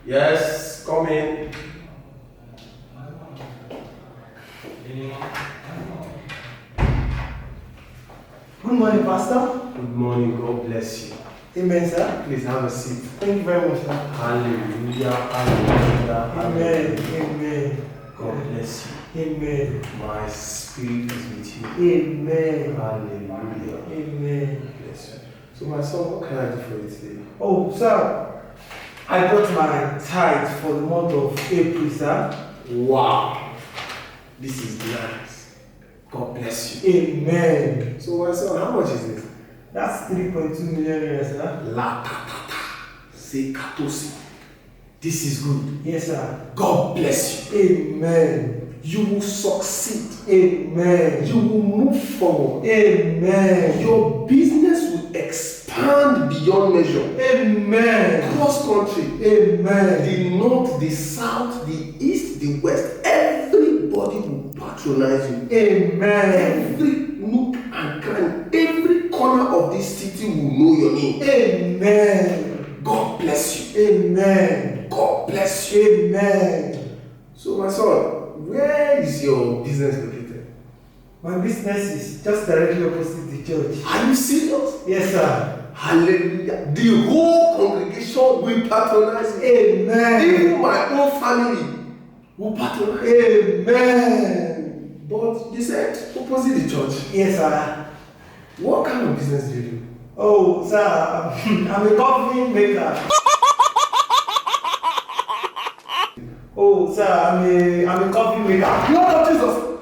Yes, come in. Good morning, Pastor. Good morning, God bless you. Amen, sir. Please have a seat. Thank you very much, sir. Hallelujah, hallelujah, Amen. hallelujah. Amen. God bless you. Amen. My spirit is with you. Amen. Hallelujah. Amen. Bless you. So my son, what can I do for you today? Oh, sir, I got my tithe for the month of April, sir. Wow. This is nice. God bless you. Amen. So my son, how much is it? That's 3.2 million naira, sir. La ta ta ta. Say katosi. This is good. Yes, sir. God bless you. Amen. You will succeed. Amen. You will move forward. Amen. Your business will expand beyond measure. Amen. Cross country. Amen. The north, the south, the east, the west. Everybody will patronize you. Amen. Every nook and cranny, every corner of this city will know your name. Amen. God bless you. Amen. God bless you. Amen. So my son, where is your business located? My business is just directly opposite the church. Are you serious? Yes, sir. Hallelujah. The whole congregation will patronize you. Amen. Even my own family will patronize you. Amen. But you said opposite the church. Yes, sir. What kind of business do you do? Oh, sir, I'm a coffee maker. Oh, sir, I'm a coffee maker. Lord of Jesus.